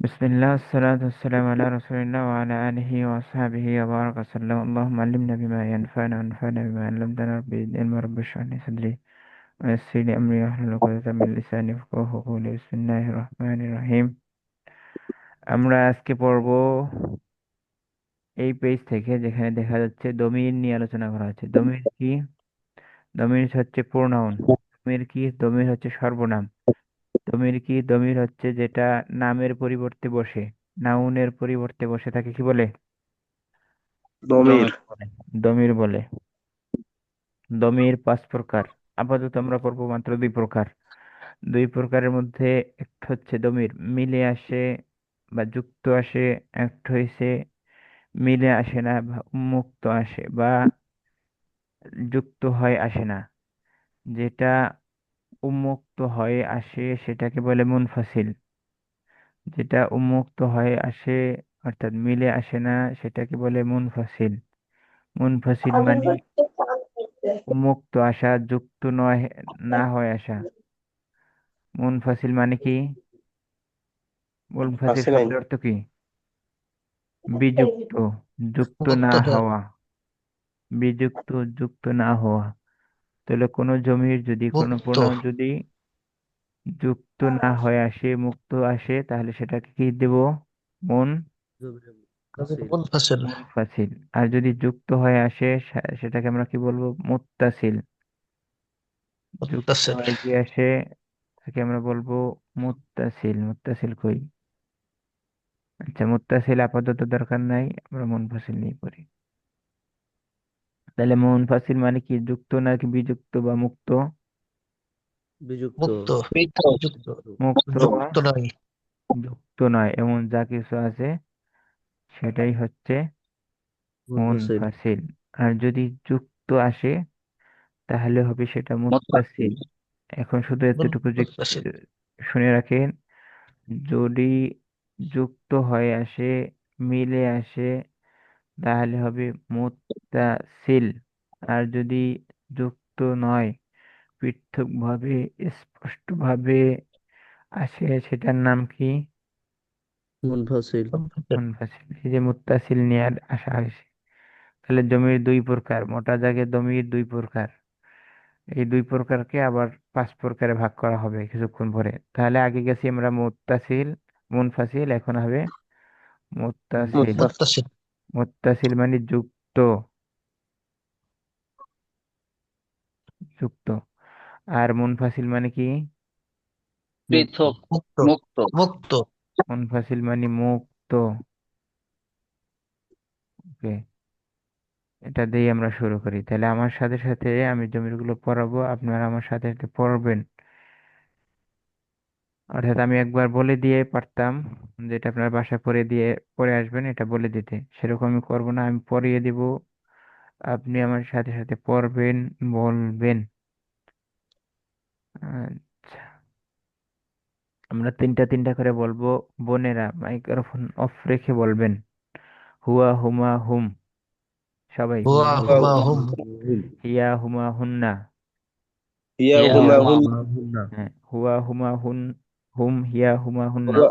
بسم الله والصلاة والسلام على رسول الله وعلى آله وأصحابه وبارك وسلم. اللهم علمنا بما ينفعنا وانفعنا بما علمتنا. ربي زدني علما، رب اشرح لي صدري ويسر لي أمري واحلل عقدة من لساني يفقهوا قولي. بسم الله الرحمن الرحيم. আমরা আজকে পড়ব এই পেজ থেকে, যেখানে দেখা যাচ্ছে দমির নিয়ে আলোচনা করা হচ্ছে। দমির কি? দমির হচ্ছে প্রোনাউন। দমির কি? দমির হচ্ছে সর্বনাম। দমির কি? দমির হচ্ছে যেটা নামের পরিবর্তে বসে, নাউনের পরিবর্তে বসে থাকে, কি বলে? দমির। দমির বলে। দমির বলে। দমির পাঁচ প্রকার। আপাতত আমরা পড়বো মাত্র দুই প্রকার। দুই প্রকারের মধ্যে একটা হচ্ছে দমির মিলে আসে বা যুক্ত আসে, একটা হয়েছে মিলে আসে না বা উন্মুক্ত আসে বা যুক্ত হয় আসে না। যেটা উন্মুক্ত হয়ে আসে সেটাকে বলে মুনফাসিল। যেটা উন্মুক্ত হয়ে আসে অর্থাৎ মিলে আসে না, সেটাকে বলে মুনফাসিল। মুনফাসিল মানে উন্মুক্ত আসা, যুক্ত নয়, না হয় আসা। মুনফাসিল মানে কি? মুনফাসিল আসে নাই। শব্দের অর্থ কি? বিযুক্ত, যুক্ত না মুক্ত হওয়া। হওয়া। বিযুক্ত, যুক্ত না হওয়া। তাহলে কোনো জমির যদি, কোনো মুক্ত প্রোনাউন যদি যুক্ত না হয়ে আসে, মুক্ত আসে, তাহলে সেটাকে কি দেব? মুন মুনফাসিল। মুনফাসিল। আর যদি যুক্ত হয়ে আসে সেটাকে আমরা কি বলবো? মুত্তাসিল। যুক্ত মুত্তাসিল। হয়ে যে আসে তাকে আমরা বলবো মুত্তাসিল। মুত্তাসিল কই? আচ্ছা, মুত্তাসিল আপাতত দরকার নাই, আমরা মুনফাসিল নিয়ে পড়ি। তাহলে মুনফাসিল মানে কি? যুক্ত নাকি বিযুক্ত বা মুক্ত? বিযুক্ত। মুক্ত। যুক্ত। মুক্ত বা যুক্ত নয়। যুক্ত নয় এমন যা কিছু আছে সেটাই হচ্ছে মুনফাসিল। মুনফাসিল। আর যদি যুক্ত আসে তাহলে হবে সেটা মুত্তাসিল। এখন শুধু এতটুকু যে মুনফাসিল। শুনে রাখেন, যদি যুক্ত হয়ে আসে, মিলে আসে, তাহলে হবে মুত্তাসিল। আর যদি যুক্ত নয়, পৃথকভাবে স্পষ্টভাবে আসে, সেটার নাম কি? মুনফাসিল। মুনফাসিল। মুনফাসিল। এই যে মুত্তাসিল নিয়ে আর আসা হয়েছে। তাহলে জমির দুই প্রকার, মোটা দাগে জমির দুই প্রকার। এই দুই প্রকারকে আবার পাঁচ প্রকারে ভাগ করা হবে কিছুক্ষণ পরে। তাহলে আগে গেছি আমরা মুত্তাসিল, মুনফাসিল, এখন হবে মুত্তাসিল। মুনফাসিল। মুত্তাসিল। মুত্তাসিল মানে যুক্ত, যুক্ত। আর মুনফাসিল মানে কি? মুক্ত। পৃথক, মুক্ত। মুক্ত। মুক্ত। মুনফাসিল মানে মুক্ত। ওকে, এটা দিয়ে আমরা শুরু করি। তাহলে আমার সাথে সাথে আমি জমিরগুলো পড়াবো, আপনারা আমার সাথে সাথে পড়বেন। অর্থাৎ আমি একবার বলে দিয়ে পারতাম, যেটা আপনার বাসায় পড়ে দিয়ে পড়ে আসবেন, এটা বলে দিতে। সেরকম আমি করবো না, আমি পড়িয়ে দিব, আপনি আমার সাথে সাথে পড়বেন, বলবেন। আচ্ছা, আমরা তিনটা তিনটা করে বলবো। বোনেরা মাইক্রোফোন অফ রেখে বলবেন। হুয়া হুমা হুম। সবাই হুয়া হুয়া হুম। হুমা হুম। হিয়া হুমা হুন্না। ইয়া ইয়া হুমা হুম। হুমা হ্যাঁ, হুয়া হুমা হুন, হুম হিয়া হুমা হুন্না। হুয়া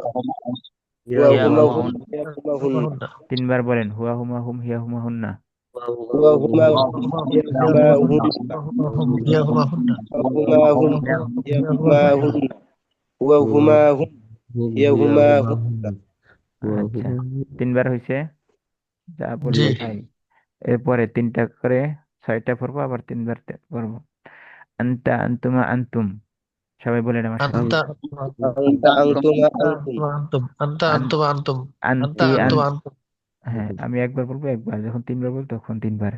হুয়া ইয়া হুমা হুম। হুমা ইয়া হুমা হুম। হুমা হুন্না। তিনবার বলেন, হুয়া হুমা হুম হিয়া হুমা হুন্না। হুয়া হুমা হুয়া হুম। হুমা হুম। ইয়া ইয়া হুমা হুমা হুম। হুন্না। হুয়া হুমা হুম। ইয়া হুমা হুন্না। হুয়া হুমা হুম। হুয়া হুমা হুম। ইয়া ইয়া হুমা হুমা হুন্না। হুম। হুয়া হুমা হুম। ইয়া হিয়া হুমা হুমা হুম। হুন্না। আচ্ছা, তিনবার হয়েছে, যা জি। বললাম তাই। এরপরে তিনটা করে ছয়টা পড়বো, আবার তিনবার পড়বো। আন্তা আন্তুমা আন্তুম। সবাই বলেন আমার সাথে। আন্তা আনতা আনতুমা আনতুম। আন্তুমা আন্তুম। আন্তা আন আন্তুমা আন্তুম। আন্তা আন্তি আন আন্তুমা আন্তুম। হ্যাঁ, আমি একবার বলবো, একবার যখন তিনবার বলবো তখন তিনবার।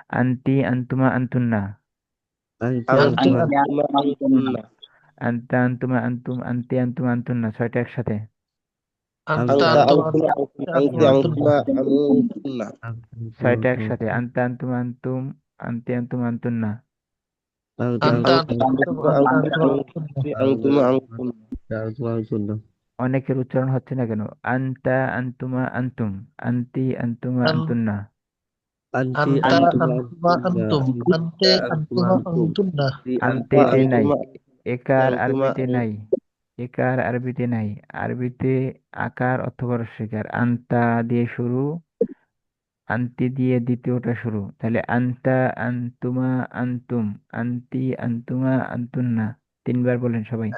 আন্তি আন্তুমা আন্তুন্না। আনতি আন্তি আনতা আনতুমা আনতুমা আনতুন্না। আন্তা আন্তুমা আন্তুম, আন্তি আন্তুমা আন্তুন্না, ছয়টা একসাথে। আন্তা আনতা আন্তুমা আনতুমা আন্তুম। আনতুম। আন্তুমা আনতি আন্তুন্না। আনতুমা আনতুন্না। ছয়টা একসাথে, আন্তা আন্তুমা আন্তুম, আন্তি আন্তুমা আন্তুন্না। আন্তা আনতা আন্তুমা আন্তুম। আনতুমা আন্তা আনতুম। আন্তুমা আন্তুন্না। আনতি আনতুমা আনতুম। আনতুমা। অনেকের উচ্চারণ হচ্ছে না কেন? আন্তা আন্তুমা আন্তুম, আন্তি আন্তুমা আন্তুন্না। আনতি Anta আনতা আনতুমা antuma আনতুমা। antum, ante আনতুমা antuma আনতুম। antunna, আনতি আন্তেতে নাই, আনতুমা একার আনতুমা আরবিতে নাই। একার আরবিতে নাই। আরবিতে আকার অথবা রস্বইকার। আন্তা দিয়ে শুরু, আন্তি দিয়ে দ্বিতীয়টা শুরু। তাহলে আন্তা, আন্তুমা, আন্তুম, আন্তি, আন্তুমা, আন্তুন্না। তিনবার বলেন সবাই।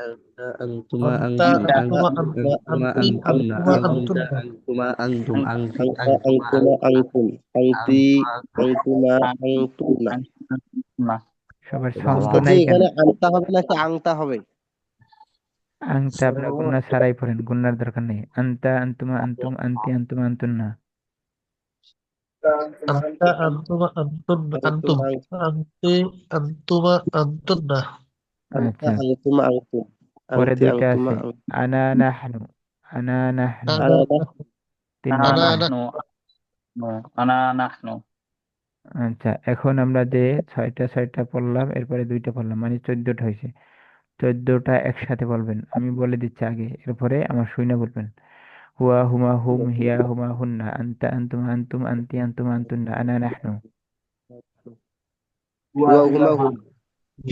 Antuma Anta, antum, antuma, antuma anti, antunna, antuma, anta antunna. antuma antum, anti Anta antuma antuma antum. Anti antuma antuma antunna। না সবার ভালো ছন্দ বলছি নাই কেন? এখানে আনতা হবে নাকি আংতা হবে? আংটা আপনার গুন্না ছাড়াই পড়েন, গুন্নার দরকার নেই। আন্তা, আন্তুমা, আন্তুম, আন্তি, আন্তুমা, আন্তুন্না। Anta, antuma, antum. আন্তমা Anti, antuma, antunna. আনতা আচ্ছা, আনতুমা আনতুম। পরে আনতি দুইটা আনতুমা আছে। আনা নাহনু, আনা নাহনু। Ana, আনতা আনা তিনবার বলেন। ana, নাহনু আনা নাহনু আচ্ছা, এখন আমরা যে ছয়টা ছয়টা পড়লাম, এরপরে দুইটা পড়লাম, মানে 14টা হয়েছে। 14টা একসাথে বলবেন, আমি বলে দিচ্ছি আগে, এরপরে আমার শুনে বলবেন। হুয়া হুমা হুম, হিয়া হুমা হুন্না, আন্তা আন্তুম আন্তুম, আন্তি আন্তুম আন্তুন্না, আনা নাহনু। হুয়া হুমা হুম।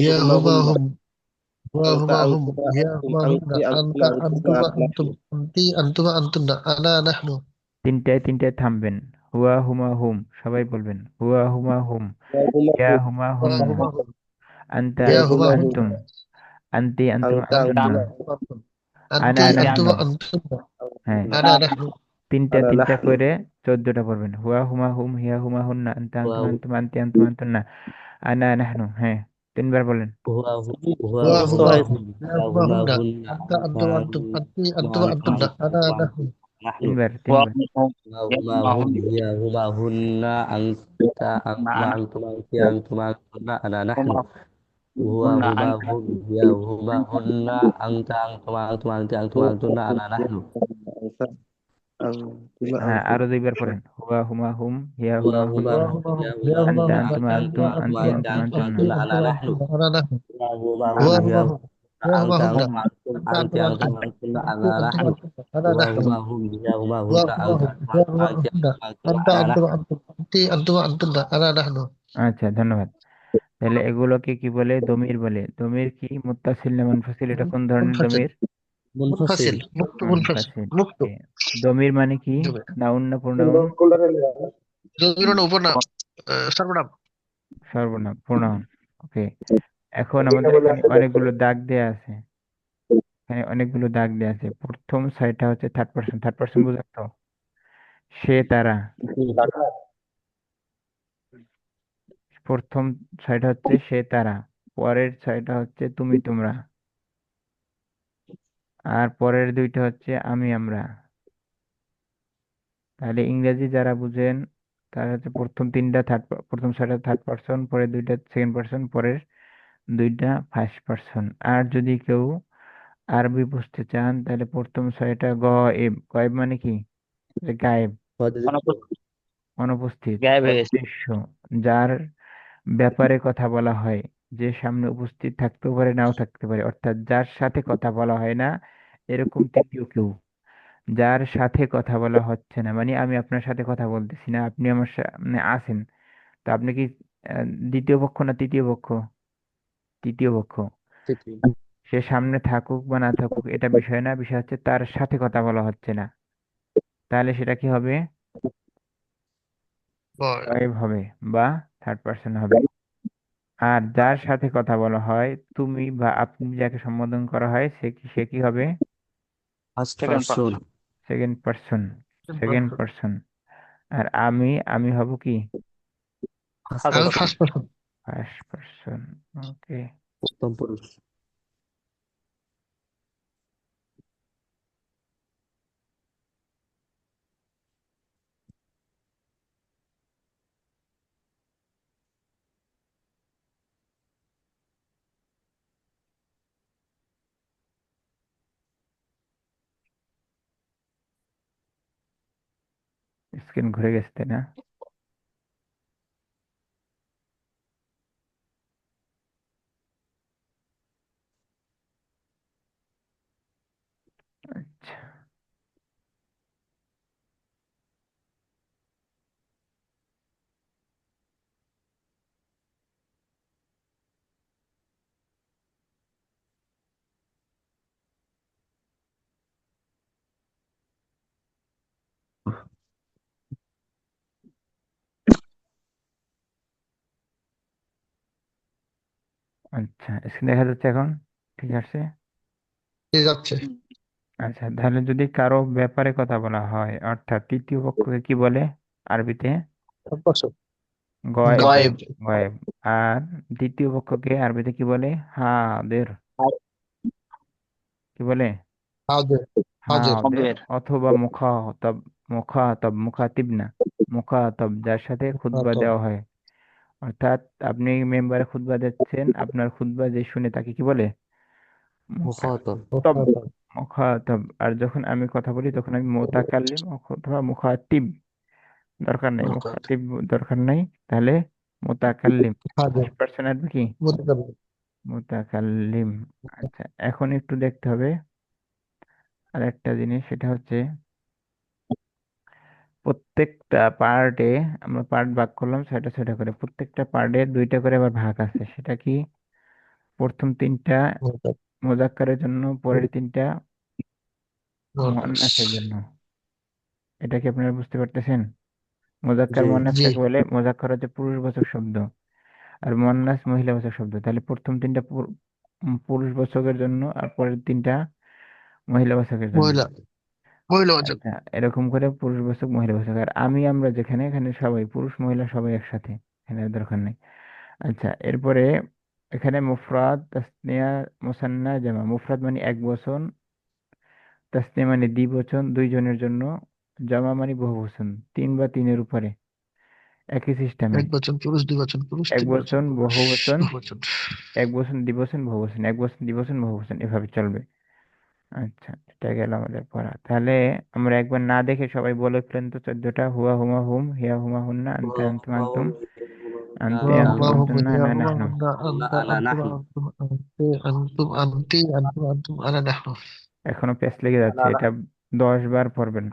ya হুমা huma হুন্না। hum, wa আনতা huma hum, আনতুমা ya আনতুম। huma আনতি humna. আনতুমা Anta, আনতুমা antuma, antum, নাহনু। anti, antuma, antunna. Ana, nahnu. তিনটায় তিনটায় থামবেন। হুয়া হুমা হুম, সবাই বলবেন হুয়া হুমা হুম, হুয়া হুমা হিয়া হুম। হুমা Wa হুন্না, huma hum, আন্তা ya হুয়া আন্তুম huma হুমা হুম। আন্তুম, humna. আন্তি আন্তুম আনতা আন্তুন্না, আনতুমা আনা Anti, নাহনু। antuma, antunna. হ্যাঁ, Ana, nahnu. তিনটা আনা তিনটা নাহনু। করে 14টা পড়বেন। হুয়া হুমা হুম, হিয়া হুমা হুন্না, আন্তা আন্তুম huwa আন্তুম, আন্তি আন্তুম আন্তুন্না, আনা নাহনু। হ্যাঁ, তিনবার বলেন। huwa huwa Wa মুখস্থ huma huma hum, হয়েছে। hum, ya ya huma huma humna. hunna, Anta, anta antum, antum, anti, antuma antuma, antum, antunna. Ana, antuma nahnu. antum, nahnu তিনবার হুয়া তিনবার। হুম huwa ইয়া huma হুমা hum, হুম hiya huma hunna, anta না antuma আনা antum, anti antuma antunna, ana nahnu হুমা huwa হুন্না huma আনতা hum, hiya huma hunna, anta antuma antum, anti antuma antunna, ana nahnu আনতা আনতুমা হ্যাঁ, আনতুম। আরো দুইবার পড়েন। হুয়া হুমা হুম, হিয়া huwa হুমা huma Wa হুন্না, hum, huma hum, hiya ya huma huma আন্তা hunna, humna. আন্তুম anta আন্তুম, Antuma, antuma, আন্তি antuma, anti আন্তুম antum, antuma আন্তুন্না। anti, antunna, ana antuma, nahnu antunna. Ana, nahnu. huwa huma hum, Wa হুম, huma hiya hum, huma, ya huma anta humna. antuma antum, Anta, anti antuma, antum, antuma antunna, anti, ana antuma, nahnu antunna. Ana, huwa nahnu. huma hum, hiya huma Wa hunna, huma anta hum, antuma ya antum, huma anti humna. antuma antunna, Anta, ana antuma, nahnu antum, anti, antuma, antunna. Ana, nahnu. আচ্ছা, ধন্যবাদ। তাহলে এগুলোকে কি বলে? দমির বলে। দমির কি মুত্তাসিল না মুনফাসিল? এটা কোন ধরনের منفصل দমির? منفصل منفصل نقطة منفصل মুনফাসিল। نقطة ওকে। দমির মানে কি? নাউন না প্রোনাউন? ضميرنا وبرنا سربنا সর্বনাম, প্রোনাউন। ওকে। এখন আমাদের এখানে অনেকগুলো দাগ দেয়া আছে। এখানে অনেকগুলো দাগ দেয়া আছে। প্রথম ছয়টা হচ্ছে থার্ড পারসন। থার্ড পারসন বুঝাচ্ছ? সে তারা। প্রথম ছয়টা হচ্ছে সে তারা। পরের ছয়টা হচ্ছে তুমি তোমরা। আর পরের দুইটা হচ্ছে আমি আমরা। তাহলে ইংরেজি যারা বুঝেন তারা হচ্ছে প্রথম ছয়টা থার্ড পারসন, পরের দুইটা সেকেন্ড পারসন, পরের দুইটা ফার্স্ট পারসন। আর যদি কেউ আরবি বুঝতে চান তাহলে প্রথম ছয়টা গয়েব। গয়েব মানে কি? যে গায়েব, অনুপস্থিত, গায়েব হয়ে গেছে অদৃশ্য, যার ব্যাপারে কথা বলা হয়, যে সামনে উপস্থিত থাকতেও পারে নাও থাকতে পারে, অর্থাৎ যার সাথে কথা বলা হয় না, এরকম তৃতীয় কেউ। যার সাথে কথা বলা হচ্ছে না, মানে আমি আপনার সাথে কথা বলতেছি না, আপনি আমার সামনে আছেন, তো আপনি কি আহ, দ্বিতীয় পক্ষ না তৃতীয় পক্ষ? তৃতীয় পক্ষ। সে সামনে থাকুক বা না থাকুক এটা বিষয় না, বিষয় হচ্ছে তার সাথে কথা বলা হচ্ছে না, তাহলে সেটা কি হবে? গায়েব হবে বা থার্ড পার্সন হবে। আর যার সাথে কথা বলা হয়, তুমি বা আপনি যাকে সম্বোধন করা হয়, সে কি হবে? first second person, person second person. Second person. আর আমি হব কি? first first أنا person person, فاست بشر first person. Okay. প্রথম পুরুষ। স্ক্রিন ঘুরে গেছে তাই না? আচ্ছা, আচ্ছা, স্ক্রিন দেখা যাচ্ছে এখন? ঠিক আছে। কে যাচ্ছে? আচ্ছা, তাহলে যদি কারো ব্যাপারে কথা বলা হয় অর্থাৎ তৃতীয় পক্ষকে কি বলে আরবিতে? বসো। গয়েব। গায়েব। গয়েব। আর দ্বিতীয় পক্ষকে আরবিতে কি বলে? হাদের। কি বলে? হাজির। হাজির। হাদের হাজির। অথবা মুখাতব। মুখাতব, মুখাতিব না, মুখাতব, যার সাথে খুতবা তো দেওয়া হয়। অর্থাৎ আপনি মেম্বারে খুতবা দিচ্ছেন, আপনার খুতবা যে শুনে তাকে কি বলে? মুখাতব। মুখাতব। মুখাতব। আর যখন আমি কথা বলি তখন আমি মোতাকাল্লিম অথবা মুখাতিব। দরকার নাই মুখাত- মুখাতিব, দরকার নাই। তাহলে মোতাকাল্লিম। হাজির। ফার্স্ট পার্সন আসবে কি? মুতাকাল্লিম। মোতাকাল্লিম। আচ্ছা, এখন একটু দেখতে হবে আর একটা জিনিস, সেটা হচ্ছে প্রত্যেকটা পার্টে, আমরা পার্ট ভাগ করলাম ছয়টা ছয়টা করে, প্রত্যেকটা পার্টে দুইটা করে আবার ভাগ আছে। সেটা কি? প্রথম তিনটা মুতাক- মুজাক্কারের জন্য, পরের তিনটা মুয়ান্নাস। মুয়ান্নাসের জন্য। এটা কি আপনারা বুঝতে পারতেছেন? মুজাক্কার জি। মুয়ান্নাস জি। কাকে বলে? মুজাক্কার হচ্ছে পুরুষবাচক শব্দ, আর মুয়ান্নাস মহিলাবাচক শব্দ। তাহলে প্রথম তিনটা পুরুষবাচকের জন্য, আর পরের তিনটা মহিলাবাচকের জন্য। মহিলা। মহিলা বাচক। আচ্ছা, এরকম করে পুরুষবাচক মহিলাবাচক। আর আমি আমরা যেখানে, এখানে সবাই পুরুষ মহিলা সবাই একসাথে, এখানে আর দরকার নেই। আচ্ছা, এরপরে এখানে মুফরাদ, তাসনিয়া, মুসান্না, জামা। মুফরাদ মানে এক বচন, তাসনিয়া মানে দ্বিবচন দুইজনের জন্য, জামা মানে বহুবচন তিন বা তিনের উপরে, একই সিস্টেমে। এক বচন পুরুষ, দুই বচন পুরুষ, এক তিন বচন বচন, পুরুষ, বহুবচন, বহুবচন। এক বচন, দ্বিবচন, বহুবচন, এক বচন, দ্বিবচন, বহুবচন, এভাবে চলবে। আচ্ছা, এটা গেল আমাদের পড়া। তাহলে আমরা একবার না দেখে সবাই বলে ফেলেন তো 14টা। হুয়া হুমা হুম, হিয়া হুমা হুন্না, আনতা আনতুম আনতুম, আনতে হুয়া আনতুম হুমা হুম, আনতুন্না, হিয়া আনা হুমা নাহনু। হুন্না, আনতা আনা আনতুম নাহনু। আনতুম, আনতে আনতুম আনতি, আনতুম আনতুম, আনা নাহনু। এখনো পেস লেগে না যাচ্ছে, না এটা 10 বার পড়বেন।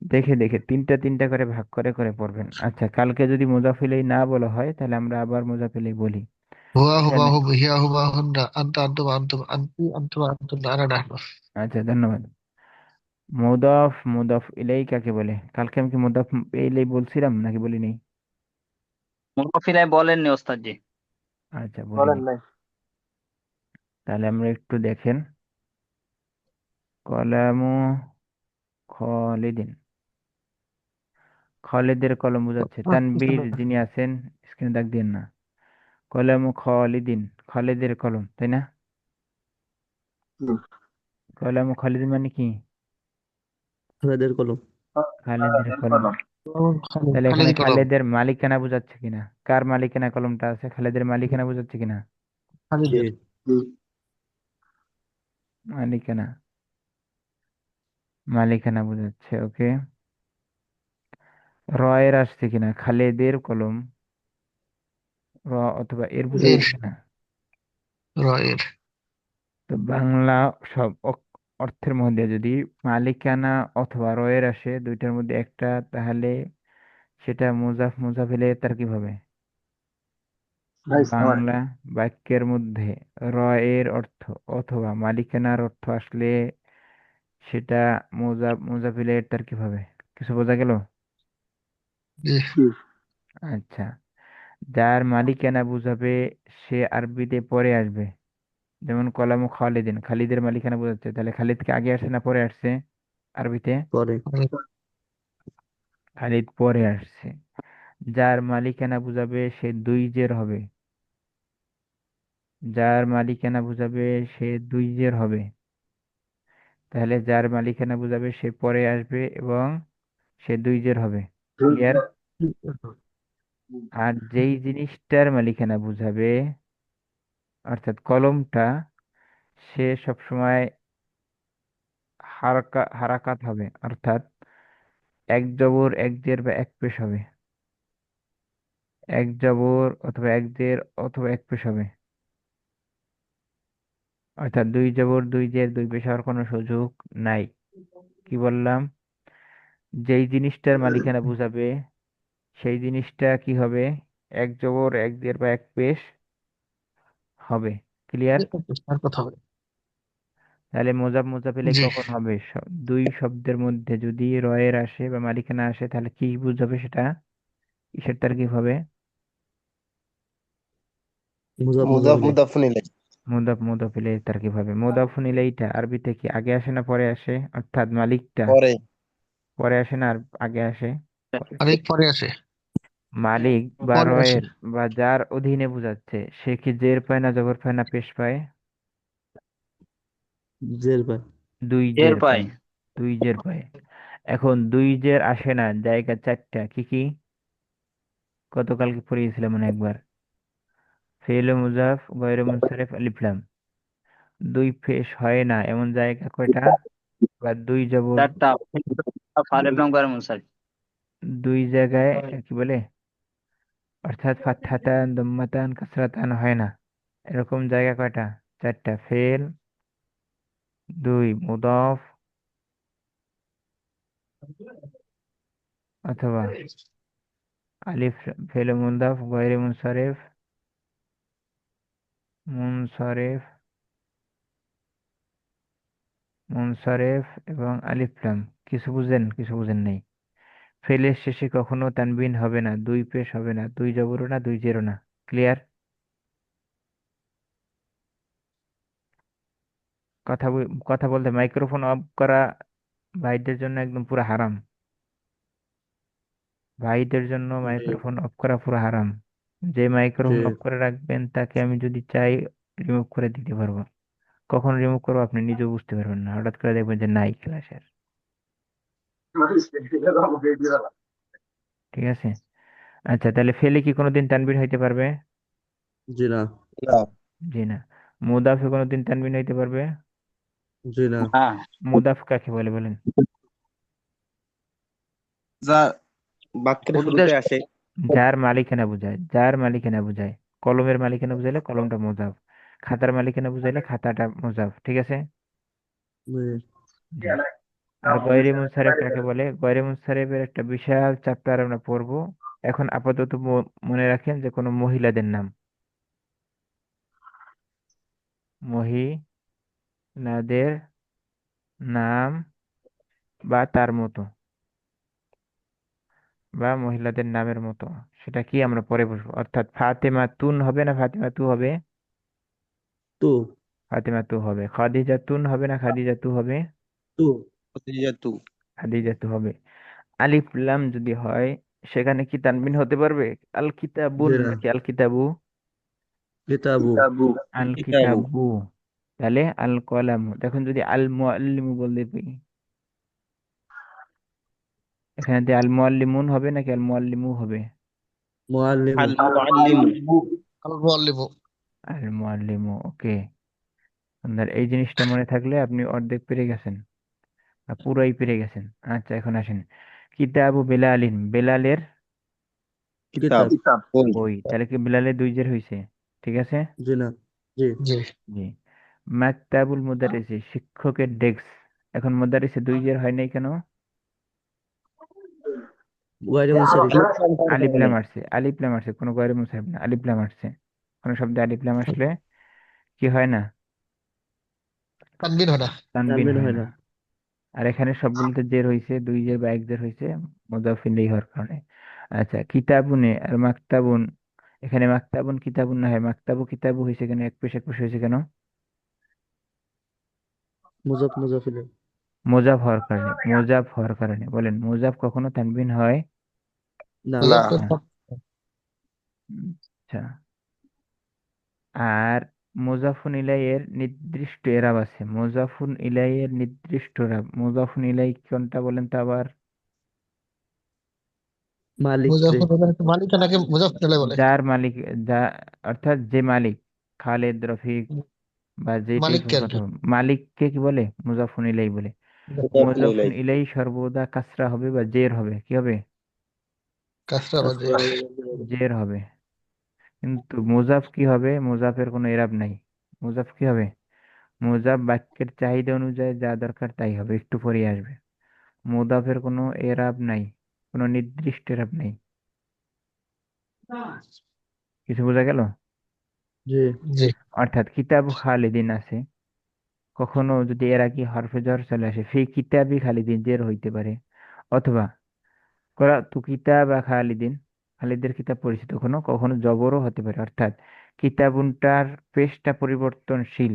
দেখে দেখে তিনটা তিনটা করে ভাগ করে করে পড়বেন। আচ্ছা, কালকে যদি মুজাফিলাই না বলা হয় তাহলে আমরা আবার মুজাফিলাই বলি। হুয়া হুমা এখানে হুম, হিয়া হুমা হুন্না, আনতা আনতুম আনতুম, আনতি আনতুম আনতুম, আনা নাহনু। আচ্ছা, ধন্যবাদ। মুদাফ, মুদাফ ইলাই কাকে বলে? কালকে আমি কি মুদাফ ইলাই বলছিলাম নাকি বলিনি? মুনাফিলাই বলেননি ওস্তাদজি। আচ্ছা, বলেন বলিনি। নাই। তাহলে আমরা একটু দেখেন। কলামু খালিদিন। খালিদের কলম বোঝাচ্ছে। তানবীর যিনি আছেন, স্ক্রিনে দাগ দিন না। কলামু খালিদিন, খালিদের কলম, তাই না? হুম। কলামু খালিদিন মানে কি? খালেদের কলম। খালিদের কলম। তাহলে এখানে খালিদ কলম। খালেদের মালিকানা বোঝাচ্ছে কিনা? কার মালিকানা কলমটা আছে? খালেদের মালিকানা বোঝাচ্ছে কিনা? জি। খালিদের। হুম। মালিকানা, মালিকানা বোঝাচ্ছে। ওকে। রয়ের আসছে কিনা? খালেদের কলম র অথবা এর এর। বোঝাচ্ছে কিনা? রয়ের। তো বাংলা সব অর্থের মধ্যে যদি মালিকানা অথবা রয়ের আসে দুইটার মধ্যে একটা, তাহলে সেটা মুজাফ মুজাফিলে তার কি হবে? ভাই আমার বাংলা বাক্যের মধ্যে র এর অর্থ অথবা মালিকানার অর্থ আসলে সেটা মুজাফিলে তার কি হবে? কিছু বোঝা গেল? জি। হুম। আচ্ছা, যার মালিকানা বুঝাবে সে আরবিতে পরে আসবে। যেমন কলামু খালিদিন, খালিদের মালিকানা বোঝাচ্ছে, তাহলে খালিদকে আগে আসছে না পরে আসছে আরবিতে? পরে। খালিদ পরে আসছে। যার মালিকানা বুঝাবে সে দুই জের হবে। যার মালিকানা বুঝাবে সে দুই জের হবে। তাহলে যার মালিকানা বুঝাবে সে পরে আসবে এবং সে দুই জের হবে। ক্লিয়ার? আর যেই জিনিসটার মালিকানা বুঝাবে অর্থাৎ কলমটা, সে সবসময় হারাকাত হবে, অর্থাৎ এক জবর এক জের বা এক পেশ হবে। এক জবর অথবা এক জের অথবা এক পেশ হবে। অর্থাৎ দুই জবর দুই জের দুই পেশ হওয়ার কোনো সুযোগ নাই। কি বললাম? যেই জিনিসটার মালিকানা বুঝাবে সেই জিনিসটা কি হবে? এক জবর এক জের বা এক পেশ হবে। ক্লিয়ার? তার কথা হবে। তাহলে মোজাব মোজাফিলে জি। কখন হবে? দুই শব্দের মধ্যে যদি রয়ের আসে বা মালিকানা আসে তাহলে কি বুঝাবে সেটা? কিসের তারকিব হবে? মুজাফ মুজাফ মুদাফ ইলাই। মুদাফুন ইলাই। মুদাফ মুদাফ ইলাইহি তারকিব হবে। মুদাফুন ইলাইহিটা আরবিতে কি আগে আসে না পরে আসে? অর্থাৎ মালিকটা পরে পরে আসে না আর আগে আসে? পরে। অনেক পরে আসে। মালিক বা পরে আসে। রয়ের বা যার অধীনে বোঝাচ্ছে, সে কি জের পায় না জবর পায় না পেশ পায়? জের পায়। দুই টের জের পাই। পায়। দুই জের পায়। এখন দুই জের আসে না, জায়গা চারটা, কি কি? গতকালকে পড়িয়েছিলাম মনে হয় একবার। ফেল মুজাফ গয়রে মুনসারিফ আলিফ লাম। দুই পেশ হয় না এমন জায়গা কয়টা? বা দুই জবর চারটা। ফালিফ লাম গায়র মুনসারিফ। দুই জায়গায় কি বলে, অর্থাৎ ফাতহাতান দম্মাতান কাসরাতান হয় না, এরকম জায়গা কয়টা? চারটা। ফেল, দুই মুদাফ, অথবা আলিফ, ফেল মুদাফ গয়রে মুনসারিফ, মুনসারিফ, মুনসারিফ এবং আলিফ লাম। কিছু বুঝেন কিছু বুঝেন নাই? ফেলের শেষে কখনো তানবিন হবে না, দুই পেশ হবে না, দুই জবরও না, দুই জেরও না। ক্লিয়ার? কথা বলতে মাইক্রোফোন অফ করা ভাইদের জন্য একদম পুরো হারাম। ভাইদের জন্য জি মাইক্রোফোন অফ করা পুরো হারাম। যে জি। মাইক্রোফোন অফ করে রাখবেন তাকে আমি যদি চাই রিমুভ করে দিতে পারবো। কখন রিমুভ করবো আপনি নিজেও বুঝতে পারবেন না, হঠাৎ করে দেখবেন যে নাই ক্লাসের। ঠিক আছে। আচ্ছা, তাহলে ফেলে কি কোনোদিন তানবিন হইতে পারবে? জি না। না। জি না। মুদাফে কোনোদিন তানবিন হইতে পারবে? জি না। হ্যাঁ। মুদাফ কাকে বলে বলেন? যা বাক্যের শুরুতে উদ্দেশ্য। আসে। যার মালিকানা বুঝায়, যার মালিকানা বুঝায়। কলমের মালিকানা বুঝাইলে কলমটা মুজাফ, খাতার মালিকানা বুঝাইলে খাতাটা মুজাফ। ঠিক আছে। জি। জি। আর গয়রে মুনসারিফ কাকে বলে? গয়রে মুনসারিফের একটা বিশাল চ্যাপ্টার আমরা পড়বো। এখন আপাতত মনে রাখেন যে কোনো মহিলাদের নাম, মহিলাদের নাম বা তার মতো, বা মহিলাদের নামের মতো, সেটা কি আমরা পরে বসবো। অর্থাৎ ফাতেমা তুন হবে না ফাতেমা তু হবে? তু ফাতেমা তু হবে। খাদিজা তুন হবে না খাদিজা তু হবে? তু। যেহেতু খাদিজা তু হবে। আলিফ লাম যদি হয় সেখানে কি তানবিন হতে পারবে? আল কিতাবুন জি না। নাকি আল কিতাবু? কিতাবু। কিতাবু। আল কিতাবু। কিতাবু। তাহলে আল কলাম, দেখুন যদি আল মুআল্লিমু বলতে পারি, এখানে দিয়ে আল মুআল্লিমুন হবে নাকি আল মুআল্লিমু হবে? মুআল্লিমু। আল মুআল্লিমু। আল মুআল্লিমু। আল মুআল্লিমু, ওকে। আপনার এই জিনিসটা মনে থাকলে আপনি অর্ধেক পেরে গেছেন, বা পুরাই পেরে গেছেন। আচ্ছা, এখন আসেন। কিতাবু বেলালিন, বেলালের কিতাব। কিতাব। কিতাব বই। বই। তাহলে কি বেলালের দুই জের হয়েছে? ঠিক আছে। জি না। জি। জি জি। মাকতাবুল মুদারিসি, শিক্ষকের ডেস্ক। এখন মুদারিসে দুই জের হয় নাই কেন? গায়রে মুনসারিফ। আলিফ লাম আসছে, আলিফ লাম আসছে, কোনো গয়রে মুসাহিব না, আলিফ লাম আসছে। কোনো শব্দে আলিফ লাম আসলে কি হয় না? তানবিন হয় না। তানবিন তানবিন হয় হয় না। না। আর এখানে সবগুলোতে জের হয়েছে, দুই জের বা এক জের হয়েছে, মুদাফ ইলাইহি হওয়ার কারণে। আচ্ছা, কিতাবুনে আর মাকতাবুন, এখানে মাকতাবুন কিতাবুন না হয় মাকতাবু কিতাবু হয়েছে কেন? এক পেশ হয়েছে কেন? মুজাফ মুজাফ ইলাই। মোজাফ হওয়ার কারণে, মোজাফ হওয়ার কারণে। বলেন মোজাফ কখনো তানবিন হয় না। না। মুজাফফর না? আচ্ছা। আর মুজাফুন ইলাইয়ের নির্দিষ্ট এরাব আছে, মুজাফুন ইলাইয়ের নির্দিষ্ট এরাব। মুজাফুন ইলাই কোনটা বলেন তো আবার? মালিক রে। মুজাফফর মালিকানাকে মুজাফফর বলে। যার মালিক, যা, অর্থাৎ যে মালিক, খালেদ রফিক বা যে মালিককে টাইপের আর কথা কি। মালিককে কি বলে? মুজাফুন ইলাই বলে। মুদাফুন মুজাফুন ইলাই। ইলাই সর্বদা কাসরা হবে বা জের হবে। কি হবে? কাসরা বাজে। কাসরা। জের হবে। কিন্তু মুজাফ কি হবে? মুজাফের কোনো এরাব নাই। মুজাফ কি হবে? মুজাফ বাক্যের চাহিদা অনুযায়ী যা দরকার তাই হবে, একটু পরে আসবে। মুদাফের কোনো এরাব নাই, কোনো নির্দিষ্ট এরাব নেই। কিছু বোঝা গেল? জি। জি অর্থাৎ কিতাব খালিদিন আছে, কখনো যদি এর আগে হরফে জর চলে আসে, ফি কিতাবি খালিদিন জের হইতে পারে। অথবা করা তু কিতাব খালিদিন, খালিদের কিতাব পরিচিত, কখনো কখনো জবরও হতে পারে। অর্থাৎ কিতাবুনটার পেশটা পরিবর্তনশীল,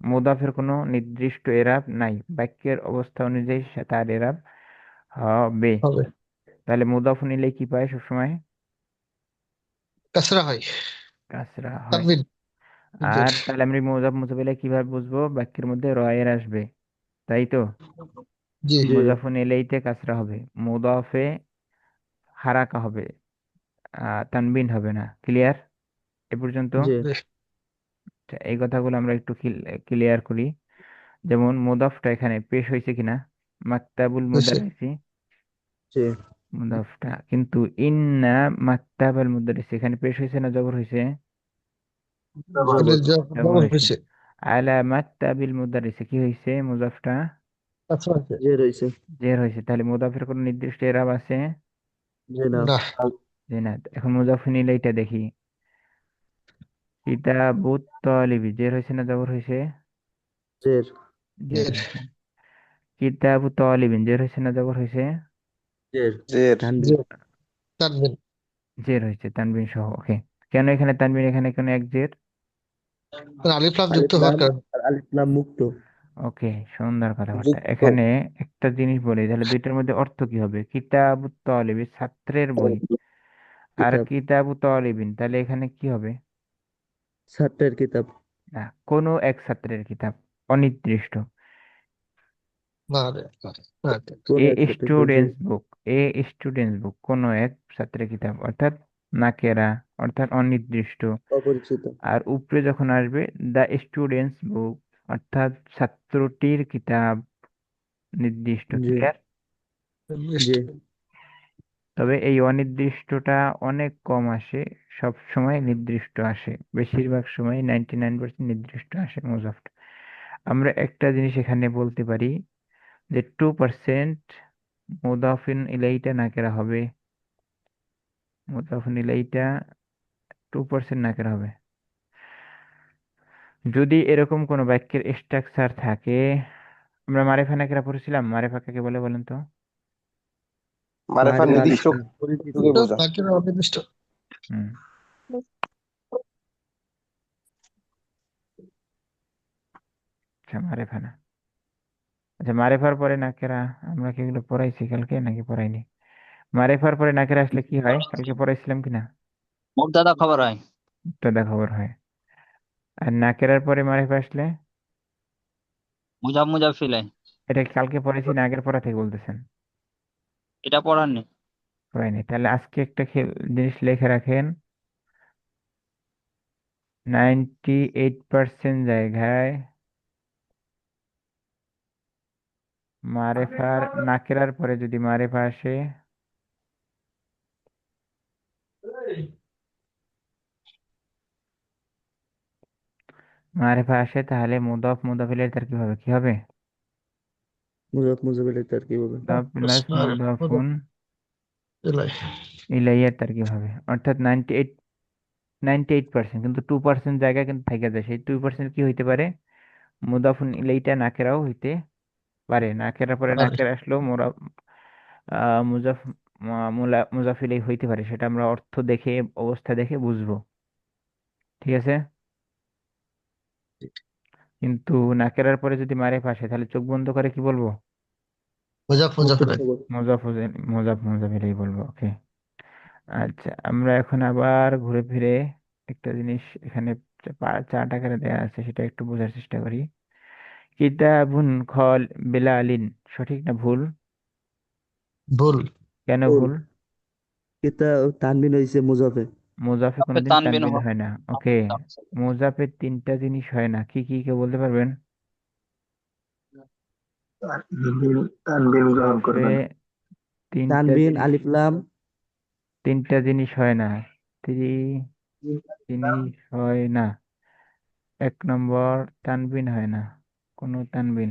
মুদাফের কোনো নির্দিষ্ট এরাব নাই, বাক্যের অবস্থা অনুযায়ী তার এরাব হবে। হবে তাহলে মুদাফ নিলে কি পায় সবসময়? কাসরা হয়, কাসরা হয়। তানবিন জের। আর তাহলে আমরা মুজাফ মুজাফিলে কিভাবে বুঝবো? বাক্যের মধ্যে রয়ের আসবে, তাই তো। জি জি মুজাফুন ইলাইতে কাসরা হবে, মুদাফে হারাকা হবে, তানবিন হবে না। ক্লিয়ার এ পর্যন্ত? জি জি আচ্ছা, এই কথাগুলো আমরা একটু ক্লিয়ার করি। যেমন মুদাফটা এখানে পেশ হয়েছে কিনা, মাকতাবুল হয়েছে। মুদাররিসি, জি মুদাফটা কিন্তু ইন্না মাকতাবাল মুদাররিসি এখানে পেশ হয়েছে না জবর হয়েছে? এটা জবর জবর জবর হয়েছে। হয়েছে, আলা মাকতাবিল মুদাররিসি কি হয়েছে? মুদাফটা কাসরা হয়েছে। জের হইছে। জের হয়েছে। তাহলে মুদাফের কোনো নির্দিষ্ট এরাব আছে? জি না। না, যে না। এখন মুজাফফর নিলে এটা দেখি, কিতাবুত তালিবি জের হয়েছে না জবর হয়েছে? জের জের জের হয়েছে। কিতাবুত তালিবিন জের হয়েছে না জবর হয়েছে? জের জের তানবিন। জের, তানবিন। জের হয়েছে তানবিন সহ। ওকে, কেন এখানে তানবিন, এখানে কেন এক জের? আলিফ লাম যুক্ত আলিফ হওয়ার লাম কারণে। আর আলিফ লাম মুক্ত। ওকে, সুন্দর কথাবার্তা। যুক্ত এখানে একটা জিনিস বলি, তাহলে দুইটার মধ্যে অর্থ কি হবে? কিতাবুত তালিবি ছাত্রের বই, আর কিতাব কিতাবুত তালিবিন, তাহলে এখানে কি হবে? ছাত্রের কিতাব। না, কোনো এক ছাত্রের কিতাব, অনির্দিষ্ট। না রে, না রে। কোন এ এক ছাত্রের কিতাব? জি স্টুডেন্টস বুক, এ স্টুডেন্টস বুক কোনো এক ছাত্রের কিতাব, অর্থাৎ নাকেরা, অর্থাৎ অনির্দিষ্ট। অপরিচিত। আর উপরে যখন আসবে দ্য স্টুডেন্টস বুক, অর্থাৎ ছাত্রটির কিতাব, নির্দিষ্ট। জি ক্লিয়ার? জি তবে এই অনির্দিষ্টটা অনেক কম আসে, সব সময় নির্দিষ্ট আসে, বেশিরভাগ সময় 99% নির্দিষ্ট আসে মোজাফট। আমরা একটা জিনিস এখানে বলতে পারি যে 2% মুদাফিন ইলাইটা নাকেরা হবে, মুদাফিন ইলাইটা 2% নাকেরা হবে। যদি এরকম কোনো বাক্যের স্ট্রাকচার থাকে, আমরা মারেফা নাকেরা পড়েছিলাম, মারেফা কাকে বলে বলেন তো? মারেফা মারিফা নির্দিষ্ট আলিফ লাম পরিচিত। কাকে বোঝায়? নাকির অনির্দিষ্ট। হুম, আচ্ছা মারেফা না। আচ্ছা, মারেফার পরে নাকেরা আমরা কি এগুলো পড়াইছি কালকে নাকি পড়াইনি? মারেফার পরে নাকেরা আসলে কি হয়, কালকে পড়াইছিলাম কিনা? মুবতাদা খবর হয়, মুবতাদা খবর হয়। আর নাকেরার পরে মারেফা আসলে? মুজাফ মুজাফিলে। এটা কি কালকে পড়াইছি না আগের পড়া থেকে বলতেছেন? এটা পড়ার নেই। পড়াইনি। তাহলে আজকে একটা জিনিস লিখে রাখেন, 98% জায়গায় মারেফার নাকেরার পরে যদি মারেফা আসে, মারেফা আসে, তাহলে মুদাফ মুদাফিলের তার কি হবে? কি হবে? মুজাফ মুজাফিলের তার কি হবে? মুদাফ প্লাস আর মুদাফুন এলাই। ইলাইয়ার তার কি হবে? অর্থাৎ 98% কিন্তু 2% জায়গা কিন্তু থেকে যায়, সেই 2% কি হইতে পারে? মুদাফুন ইলাইটা নাকেরাও হইতে পারে। নাকেরার পরে আর নাকেরা আসলেও মুজাফ মুজাফ ইলাই হইতে পারে, সেটা আমরা অর্থ দেখে, অবস্থা দেখে বুঝবো। ঠিক আছে? কিন্তু নাকেরার পরে যদি মারেফা আসে, তাহলে চোখ বন্ধ করে কি বলবো? মুজাফ মুক্ত মুজাফিলাই। খবর। মুজাফ ইলাই বলবো। ওকে, আচ্ছা আমরা এখন আবার ঘুরে ফিরে একটা জিনিস এখানে চার্ট আকারে দেওয়া আছে, সেটা একটু বোঝার চেষ্টা করি। কিতাবুন খল বেলালিন, সঠিক না ভুল? ভুল। কেন ফুল। ভুল? কিতাব তানবিন হইছে মুজাফে। মুজাফে মুজাফে কোনোদিন তানবিন তানবিন হয়। হয় না। ওকে, মুজাফে তিনটা জিনিস হয় না, কি কি কেউ বলতে পারবেন? তানবিন তানবিন গ্রহণ মুজাফে করবেন। তিনটা তানবিন জিনিস, আলিফ লাম। তিনটা জিনিস হয় না। জিনিস হয় না। 1 নম্বর, তানবিন হয় না, কোনো তানবিন,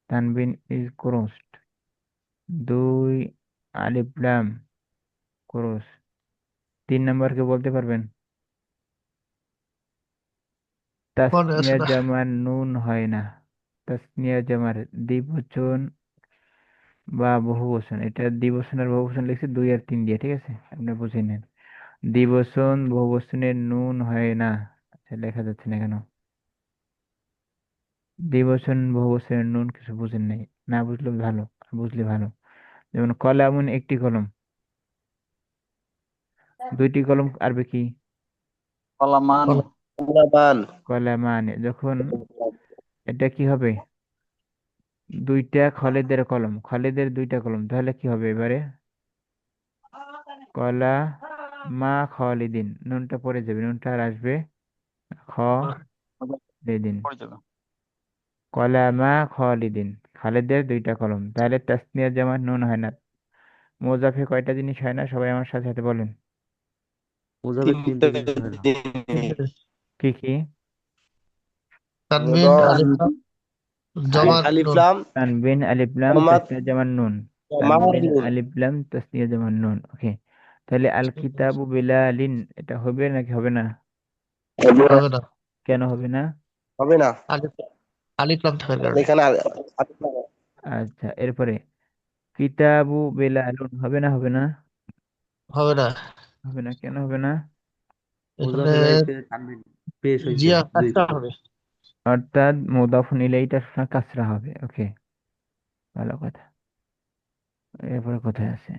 তানবিন ইজ ক্রোসড। 2, আলিফ লাম ক্রোস। 3 নম্বর কে বলতে পারবেন? মনে আছে তাসনিয়া না। জামার নুন হয় না, তাসনিয়া জামার দ্বিবচন বা বহুবচন, এটা দ্বিবচন আর বহুবচন লিখছে 2 আর 3 দিয়ে, ঠিক আছে, আপনি বুঝে নেন। দ্বিবচন বহুবচনের নুন হয় না। আচ্ছা, লেখা যাচ্ছে না কেন? দ্বিবচন বহুবচনের নুন কিছু বুঝেন নাই, না বুঝলে ভালো, আর বুঝলে ভালো। যেমন কলামুন একটি কলম, দুইটি কলম আরবি কি? কলামান। কলা কলামান কলামানে। যখন এটা কি হবে? দুইটা খালিদের কলম, খালিদের দুইটা কলম, তাহলে কি হবে এবারে? কলা মা খালিদিন, নুনটা পড়ে যাবে, নুনটা আর আসবে খ লিদিন। পড়ে যাবে। কলা মা খালিদিন, খালিদের দুইটা কলম, তাহলে তাসনিয়া জামা নুন হয় না। মোজাফে কয়টা জিনিস হয় না, সবাই আমার সাথে সাথে বলেন। মুজাফের তিনটে তিনটে জিনিস হয় না। জিনিস। কি কি? তানবিন মুদফ আলিফ লাম আলিফ, জমা আলিফ নুন। লাম তানবিন আলিফ লাম জমাত তাসনিয়া জামা নুন। মার তানবিন নুন। আলিফ লাম তাসনিয়া জামা নুন, ওকে। তাহলে আল কিতাবু বিলালিন, এটা হবে নাকি হবে না? হবে না, কেন হবে না? হবে না, আলিফ আলিফ লাম থাকার কারণে এখানে আলিফ লাম। আচ্ছা, এরপরে কিতাবু বেলালুন, হবে না হবে না? হবে না। হবে না, কেন হবে না? এখানে মুজাফের আইছে তানবিন পেশ হইছে জিয়া দুইটা। কাজটা হবে। অর্থাৎ মুদাফুন ইলাইহিটা সবসময় কাসরা হবে, ওকে, ভালো কথা। এরপরে কোথায় আছে?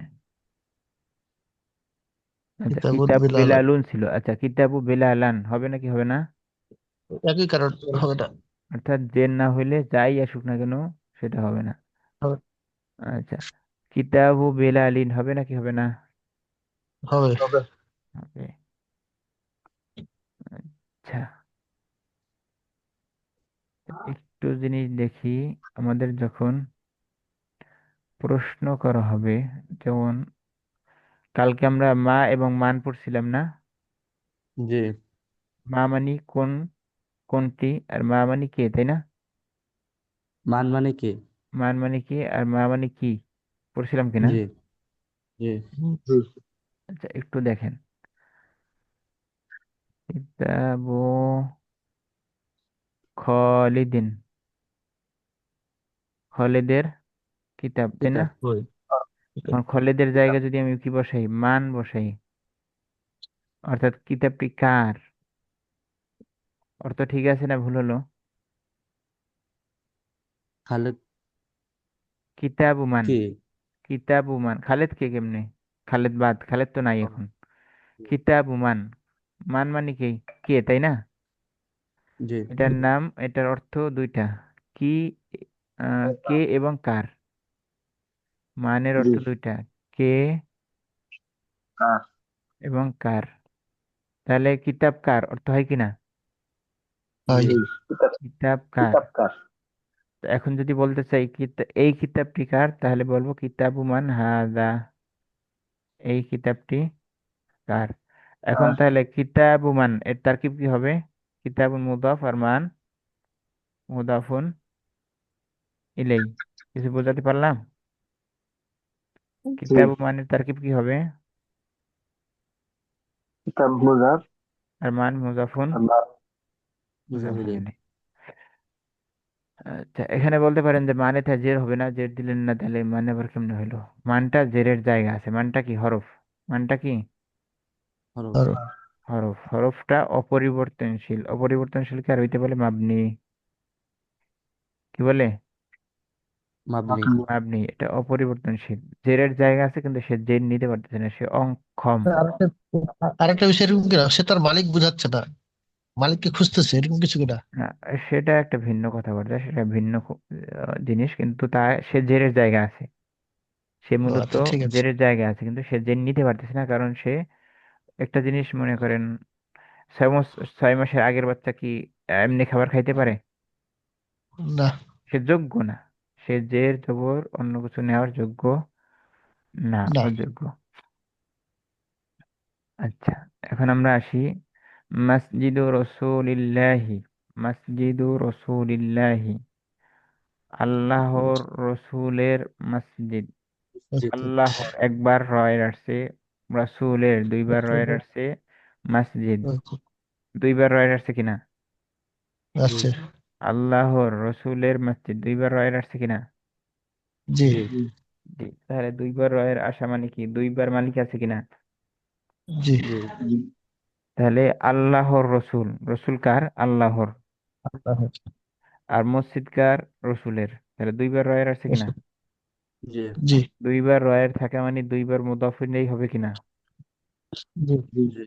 আচ্ছা, কিতাবুত কিতাব বিলাল, বেলালুন ছিল, আচ্ছা কিতাবু বেলালান হবে নাকি হবে না? একই কারণ, হবে না। অর্থাৎ জের না হইলে যাই আসুক না কেন সেটা হবে না। হবে আচ্ছা, কিতাবু বেলালিন হবে নাকি হবে না? হবে। হবে। আচ্ছা, একটু জিনিস দেখি। আমাদের যখন প্রশ্ন করা হবে, যেমন কালকে আমরা মা এবং মান পড়ছিলাম না? জি। মা মানি কোন, কোনটি, আর মা মানি কে, তাই না? মান মানে কে? মান মানে কি আর মা মানে কি, পড়ছিলাম কিনা? জি জি। হুম। আচ্ছা, একটু দেখেন। কিতাবু খালিদিন, খালিদের কিতাব, তাই না? কিতাব বই। এখন খালিদের জায়গায় যদি আমি কি বসাই, মান বসাই, অর্থাৎ কিতাবটি কার, অর্থ ঠিক আছে না ভুল হলো? খালেদ কিতাবু মান, কে? কিতাবু মান, খালেদ কে কেমনে? খালেদ বাদ, খালেদ তো নাই এখন। কিতাবু মান, মান মানে কি, কে, তাই না? জি এটার নাম, এটার অর্থ দুইটা, কি, কে এবং কার। মানের জি, অর্থ দুইটা, কে কার, এবং কার। তাহলে কিতাব কার অর্থ হয় কিনা? হয়। জি। জি, কিতাব, কিতাব কার। কিতাব কার, তো এখন যদি বলতে চাই এই কিতাবটি কার, তাহলে বলবো কিতাবু মান হাদা, এই কিতাবটি কার। এখন কার, তাহলে কিতাবু মান এর তারকিব কি হবে? কিতাবুন মুদাফ আর মান মুদাফুন ইলাই। কিছু বোঝাতে পারলাম? জি, কিতাবু মানের তারকিব কি হবে? কিতাব মুজাফ, আর মান মুদাফুন আবার মুদাফুন মুজাফির। ইলাই। আচ্ছা, এখানে বলতে পারেন যে মানে তা জের হবে না, জের দিলেন না, তাহলে মানে আবার কেমনে হলো? মানটা জেরের জায়গা আছে, মানটা কি হরফ, মানটা কি হরফ। আর হরফ, হরফটা অপরিবর্তনশীল, অপরিবর্তনশীলকে আর হইতে বলে মাবনি, কি বলে? মাবনি। আপনি মাবনি, এটা অপরিবর্তনশীল, জেরের জায়গা আছে কিন্তু সে জের নিতে পারতেছে না, সে অক্ষম। আরেকটা আরেকটা বিষয় এরকম কিনা, সে তার মালিক বুঝাচ্ছে না, মালিককে খুঁজতেছে, এরকম কিছু কিনা। না, সেটা একটা ভিন্ন কথাবার্তা, সেটা ভিন্ন জিনিস, কিন্তু তা সে জেরের জায়গা আছে, সে ও মূলত আচ্ছা, ঠিক আছে। জেরের জায়গা আছে, কিন্তু সে জের নিতে পারতেছে না, কারণ সে একটা জিনিস মনে করেন, 6 মাসের আগের বাচ্চা কি এমনি খাবার খাইতে পারে? না, সে যোগ্য না, সে জের জবর অন্য কিছু নেওয়ার যোগ্য না, না। অযোগ্য। আচ্ছা, এখন আমরা আসি মসজিদু রসুলিল্লাহি, মসজিদু রসুলিল্লাহি, আল্লাহর রসুলের মসজিদ। আল্লাহর একবার রয়ের আসছে, রসুলের দুইবার রয়ের আসছে, মসজিদ দুইবার রয়ের আসছে কিনা? জি আসছে। আল্লাহর রসুলের মসজিদ দুইবার রয়ের আসছে কিনা? জি। জি। জি, তাহলে দুইবার রয়ের আশা মানে কি দুইবার মালিক আছে কিনা? জি। জি তাহলে আল্লাহর রসুল, রসুল কার? আল্লাহর। আল্লাহর আর মসজিদ কার? রসুলের। তাহলে দুইবার রয়ের আছে কিনা? রাসূল। জি জি। দুইবার রয়ের থাকা মানে দুইবার মুদাফ ইলাইহি হবে কিনা? জি। জি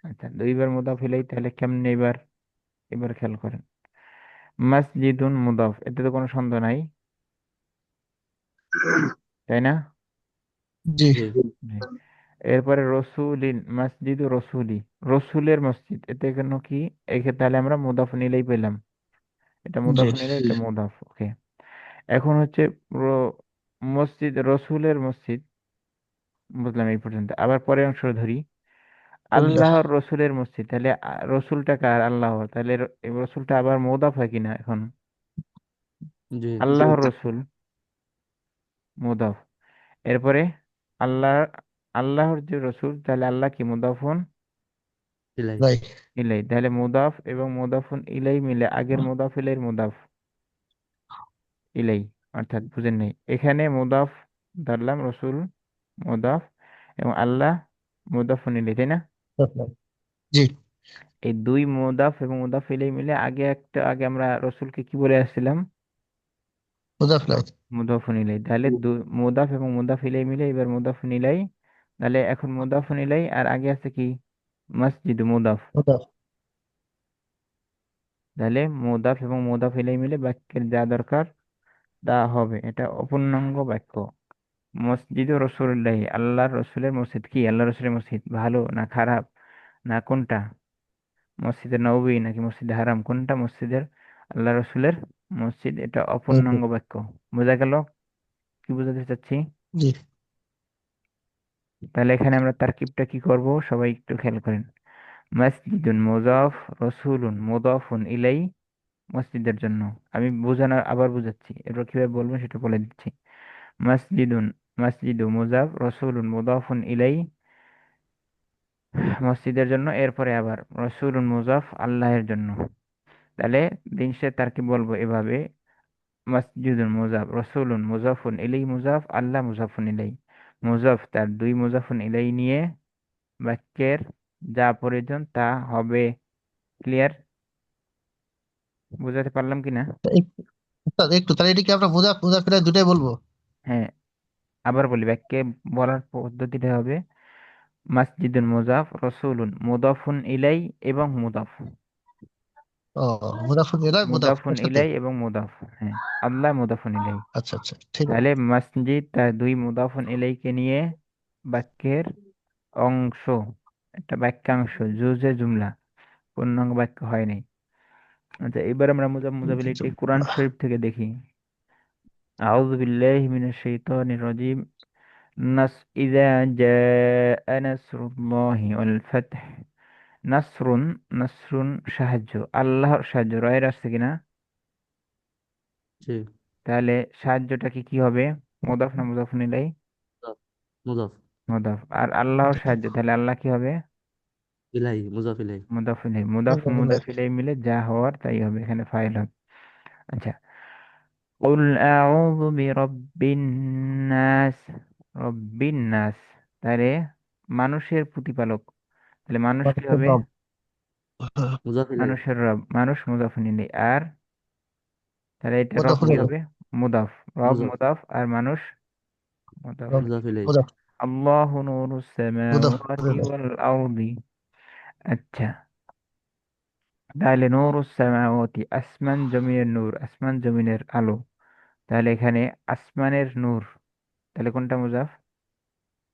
আচ্ছা, দুইবার মুদাফ ইলাইহি তাহলে কেমনে এবার? এবার খেয়াল করেন, মসজিদুন মুদাফ, এতে তো কোনো সন্দেহ নাই, তাই না? জি। জি জি। এরপরে রসুলিন, মসজিদ রসুলি, রসুলের মসজিদ, এতে কেন কি? এক্ষেত্রে তাহলে আমরা মুদাফ নিলেই পেলাম, এটা জি। মুদাফ নিলে এটা মুদাফ। ওকে, এখন হচ্ছে মসজিদ, রসুলের মসজিদ, বুঝলাম এই পর্যন্ত। আবার পরের অংশ ধরি, আল্লাহ। আল্লাহর রসুলের মসজিদ, তাহলে রসুলটা কার? আল্লাহর, তাহলে এই রসুলটা আবার মুদাফ হয় কিনা এখন? জি আল্লাহর রসুল মুদাফ। এরপরে আল্লাহ, আল্লাহর যে রসুল, তাহলে আল্লাহ কি মুদাফুন ইলাই। রাই। ইলাই, তাহলে মুদাফ এবং মুদাফুন ইলাই মিলে আগের মুদাফ ইলাইর মুদাফ ইলাই, অর্থাৎ বুঝেন নাই এখানে মুদাফ ধরলাম রসুল মুদাফ এবং আল্লাহ মুদাফুন ইলাই, তাই না? জি। এই দুই মুদাফ এবং মুদাফ ইলাই মিলে আগে একটা, আগে আমরা রসুলকে কি বলে আসছিলাম? মুজাফফর। মুদাফুন ইলাই। তাহলে মুদাফ এবং মুদাফ ইলাই মিলে এবার মুদাফুন ইলাই, তাহলে এখন মুদাফুন ইলাই আর আগে আছে কি? মসজিদ মুদাফ। মুজাফফর। তাহলে মুদাফ এবং মুদাফ ইলাই মিলে বাক্যের যা দরকার তা হবে, এটা অপূর্ণাঙ্গ বাক্য। মসজিদ রসুল্লাহ, আল্লাহর রসুলের মসজিদ। কি আল্লাহ রসুলের মসজিদ ভালো না খারাপ না কোনটা? মসজিদের নববী নাকি মসজিদে হারাম, কোনটা মসজিদের? আল্লাহ রসুলের মসজিদ, এটা অপূর্ণাঙ্গ বাক্য। বোঝা গেল কি বোঝাতে চাচ্ছি? জি। তাহলে এখানে আমরা তারকিবটা কি করব, সবাই একটু খেয়াল করেন। মসজিদুন মুজাফ, রসুলুন মুদাফুন ইলাই, মসজিদের জন্য। আমি বোঝানোর আবার বুঝাচ্ছি, এরপর কিভাবে বলবো সেটা বলে দিচ্ছি। মসজিদুন, মসজিদু মুজাফ, রসুলুন মুদাফুন ইলাই, মসজিদের জন্য। এরপরে আবার রসুলুন মুজাফ, আল্লাহের জন্য। তাহলে দিন শেষে তারকিব বলবো এভাবে, মসজিদুন মুজাফ, রসুলুন মুজাফুন ইলাই মুজাফ, আল্লাহ মুজাফুন ইলাই। মুজাফ তার দুই মুজাফুন ইলাই নিয়ে বাক্যের যা প্রয়োজন তা হবে। ক্লিয়ার? বুঝাতে পারলাম কিনা? একটু একটু তাহলে এটা কি আমরা মুজাফফর দুটাই বলবো? হ্যাঁ, আবার বলি, বাক্যে বলার পদ্ধতিটা হবে মসজিদুন মুজাফ, রসুলুন মুদাফুন ইলাই এবং মুদাফ, ও, মুজাফফর এলাই মুজাফ মুদাফুন একসাথে। ইলাই এবং মুদাফ। হ্যাঁ, আল্লাহ মুদাফুন ইলাই। আচ্ছা আচ্ছা, ঠিক আছে। তাহলে মসজিদ তার দুই মুদাফুন ইলাইকে নিয়ে বাক্যের অংশ, একটা বাক্যাংশ, জুজে জুমলা, পূর্ণাঙ্গ বাক্য হয় নাই। আচ্ছা, এবার আমরা মুজাবিলিটি কোরআন শরীফ থেকে দেখি। আউযু বিল্লাহি মিনাশ শাইতানির রাজিম। ইযা জাআ নাসরুল্লাহি ওয়াল ফাতহ। নাসরুন, নাসরুন সাহায্য, আল্লাহর সাহায্য, রয়ের আসছে কিনা? জি তাহলে সাহায্যটা কি কি হবে? মুদাফ না মুদাফুন ইলাই? মুজাফ। মুজাফ মুদাফ। আর আল্লাহর সাহায্য, তাহলে আল্লাহ কি হবে? ইলাই, মুজাফ ইলাই। মুদাফ ইলাই। মুদাফ ও মুদাফ ইলাই মিলে যা হওয়ার তাই হবে, এখানে ফাইল হবে। আচ্ছা, কুল আউযু বিরাব্বিন নাস, রব্বিন নাস, তাহলে মানুষের প্রতিপালক, তাহলে মানুষ কি মানুষের হবে? রব। মুজাফ ইলাই। মানুষের রব, মানুষ মুদাফ ইলাই। আর তাহলে এটা রব মুজাফফর কি ইলাই। হবে? মুদাফ। রব মুজাফ। মুদাফ আর মানুষ মুদাফ রব। মুজাফ ইলাই। মুজাফ। আল্লাহু নূরুস মুজাফফর সামাওয়াতি ইলাই। ওয়াল আরদি। আচ্ছা, তাহলে নূরুস সামাওয়াতি, আসমান জমিনের নূর, আসমান জমিনের আলো। তাহলে এখানে আসমানের নূর, তাহলে কোনটা মুজাফ?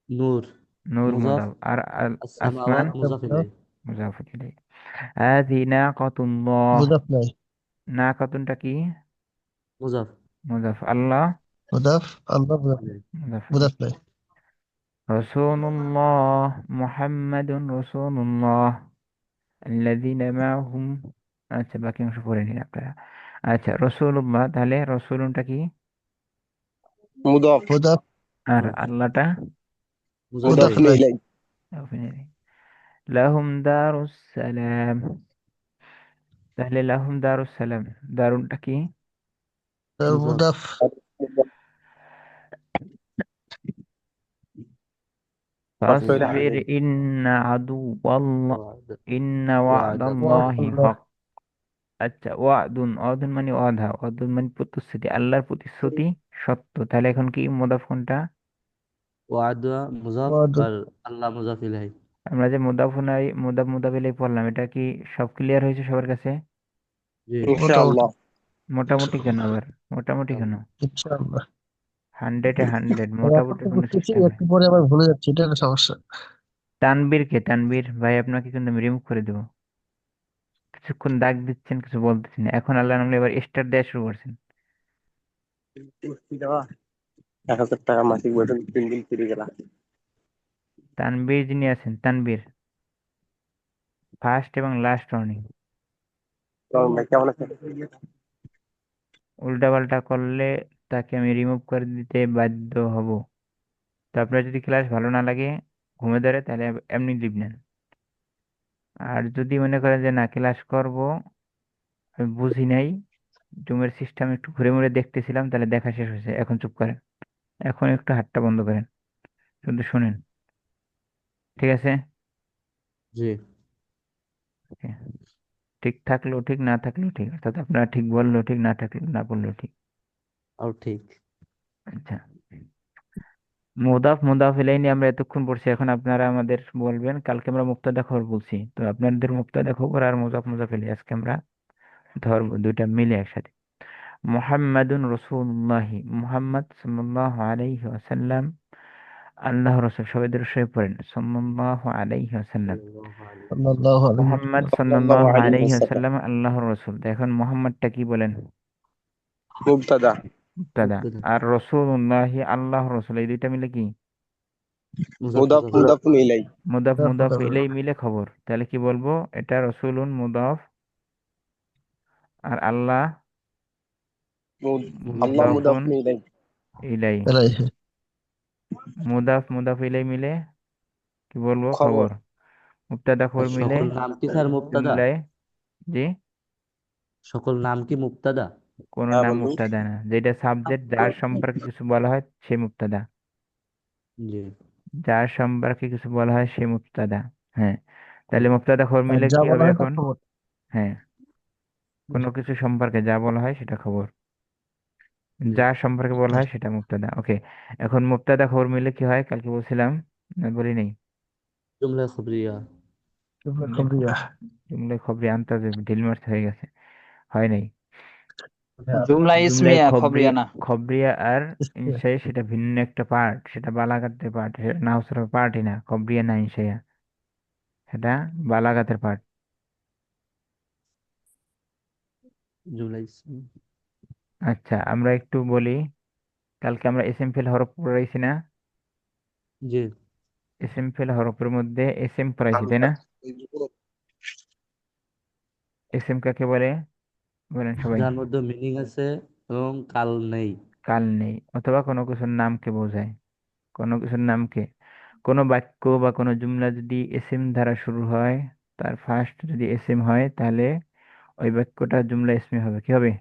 নূর নূর মুজাফ। মুদাফ। আর আসমান আসসামাওয়াত মুজাফ ইলাই। মুজাফ ইলাইহি। হাযি নাকাতুল্লাহ, মুজাফফর ইলাই। নাকাতুনটা কি? মুজাফ মুজাফ। আল্লাহ মুজাফ। আল্লাহ মুজাফ। মুজাফ ইলাইহি। মুজাফফর ইলাই। রাসূলুল্লাহ মুহাম্মাদুন রাসূলুল্লাহ আল্লাযীনা মাআহুম। আচ্ছা, বাকি অংশ পড়ে নিন আপনারা। আচ্ছা, রসুল্লাহ, তাহলে রসুলটা কি? মুদাফ। মুজাফ। আর আল্লাহটা মুজাফ ইলাই। মুদাফুন মুজাফফর ইলাই। ইলাই। লাহুম দারুস সালাম, তাহলে লাহুম দারুস সালাম, দারুনটা কি? মুজাফ। মুজাফ। فاصبر ফাসবির عليهم ইন্না আদুওয়াল্লাহ وعد ইন্না وعد ওয়াদাল্লাহি আল্লাহ হক। আচ্ছা, ওয়াদুন ওয়াদুন মানে ওয়াদা, ওয়াদুন মানে প্রতিশ্রুতি, আল্লাহর প্রতিশ্রুতি সত্য। তাহলে এখন কি মুদাফ কোনটা? وعد مضاف ওয়াদুন আর আল্লাহ মুজাফ ইলাইহি। আমরা যে মুদাফুনাই মুদাফ ইলাইহি পড়লাম, এটা কি সব ক্লিয়ার হয়েছে সবার কাছে? জি إن شاء মোটামুটি الله মোটামুটি কেন আবার মোটামুটি কেন? ইনশাআল্লাহ। ইনশাআল্লাহ। 100-এ 100, এখন মোটামুটির তো কোনো বুঝতেছি, সিস্টেম নেই। একটু পরে আবার ভুলে যাচ্ছি, এটা একটা সমস্যা। তানবীর কে? তানবীর ভাই আপনাকে কিন্তু আমি রিমুভ করে দেবো। কিছুক্ষণ দাগ দিচ্ছেন, কিছু বলতেছেন, এখন আল্লাহ নামলে এবার স্টার দেওয়া শুরু করছেন। 1000 টাকা মাসিক বেতন 3 দিন ফ্রি গেলা তানবীর যিনি আছেন, তানবীর, ফার্স্ট এবং লাস্ট ওয়ার্নিং। ভাই কেমন আছেন উল্টাপাল্টা করলে তাকে আমি রিমুভ করে দিতে বাধ্য হব। তো আপনার যদি ক্লাস ভালো না লাগে, ঘুমে ধরে, তাহলে এমনি লিভ নেন। আর যদি মনে করেন যে না, ক্লাস করব, আমি বুঝি নাই, জুমের সিস্টেম একটু ঘুরে মুড়ে দেখতেছিলাম, তাহলে দেখা শেষ হয়েছে, এখন চুপ করেন। এখন একটু হাতটা বন্ধ করেন, শুধু শুনেন। ঠিক আছে? জি ওকে। ঠিক থাকলেও ঠিক, না থাকলেও ঠিক, অর্থাৎ আপনারা ঠিক বললেও ঠিক, না থাকলেও না বললেও ঠিক। আর ঠিক। আচ্ছা, মুদাফ ইলাইহি নিয়ে আমরা এতক্ষণ পড়ছি, এখন আপনারা আমাদের বলবেন। কালকে আমরা মুক্তাদা খবর বলছি, তো আপনাদের মুক্তাদা খবর আর মুদাফ ইলাইহি আজকে আমরা ধরবো দুইটা মিলে একসাথে। মুহাম্মাদুন রাসূলুল্লাহি, মুহাম্মদ সাল্লাল্লাহু আলাইহি ওয়াসাল্লাম আল্লাহ রাসূল। সবাই দরুদ পড়েন, সাল্লাল্লাহু আলাইহি ওয়াসাল্লাম। সাল্লাল্লাহু আলাইহি সাল্লাল্লাহু আলাইহি মুহাম্মদ ওয়াসাল্লাম। সাল্লাল্লাহু সাল্লাল্লাহু আলাইহি আলাইহি ওয়াসাল্লাম ওয়াসাল্লাম আল্লাহর রাসূল। তো এখন মুহাম্মদটা কি বলেন? মুবতাদা মুবতাদা। মুবতাদা আর রাসূলুল্লাহি আল্লাহর রাসূল, এই দুইটা মিলে কি? মুজাফ মুদাফ মুজাফ মুদাফুন ইলাই মুদাফ ইলাইহি মিলে খবর। তাহলে কি বলবো? এটা রাসূলুন মুদাফ, আর আল্লাহ আল্লাহ মুজাফ মুদাফুন মুদাফুন ইলাই ইলাইহি। আলাইহি। মুদাফ ইলাইহি মিলে কি বলবো? খবর খবর। মুবতাদা আর খবর মিলে সকল নাম কি স্যার মুবতাদা? জুমলায়। জি, সকল নাম কি মুবতাদা? কোনো হ্যাঁ নাম বন্ধু মুবতাদা না, যেটা সাবজেক্ট, যার সম্পর্কে কিছু বলা হয় সে মুবতাদা। জি যার সম্পর্কে কিছু বলা হয় সে মুবতাদা। হ্যাঁ, তাহলে মুবতাদা খবর আর মিলে যা কি বলা হবে হয় তার এখন? খবর। হ্যাঁ, কোনো কিছু সম্পর্কে যা বলা হয় সেটা খবর, জি যার সম্পর্কে বলা হয় সেটা মুবতাদা। ওকে, এখন মুবতাদা খবর মিলে কি হয় কালকে বলছিলাম, না বলি নেই? জুমলা খবরিয়া। জুমলা জুমলাই খবরিয়া। জুমলাই খবরি আনতাজে ঢিল মারতে হয়ে গেছে, হয় নাই। জুমলা জুমলাই ইসমিয়া খবরি, খবরিয়া না। খবরিয়া আর ইনসাই সেটা ভিন্ন একটা পার্ট, সেটা বালাগাতের পার্ট, সেটা নাহসের পার্টই না, খবরিয়া না ইনসাইয়া, সেটা বালাগাতের পার্ট। জুমলা ইসমি। আচ্ছা, আমরা একটু বলি, কালকে আমরা এস এম ফেল হরফ পড়াইছি না? জি এস এম ফেল হরফের মধ্যে এস এম পড়াইছি, তাই না? এস এম কাকে বলে বলেন সবাই? যার মধ্যে মিনিং আছে এবং কাল নেই। কাল নেই, অথবা কোনো কিছুর নামকে বোঝায়। কোনো কিছুর নামকে, কোনো বাক্য বা কোনো জুমলা যদি এস এম দ্বারা শুরু হয়, তার ফার্স্ট যদি এস এম হয়, তাহলে ওই বাক্যটা জুমলা ইসমি হবে। কি হবে?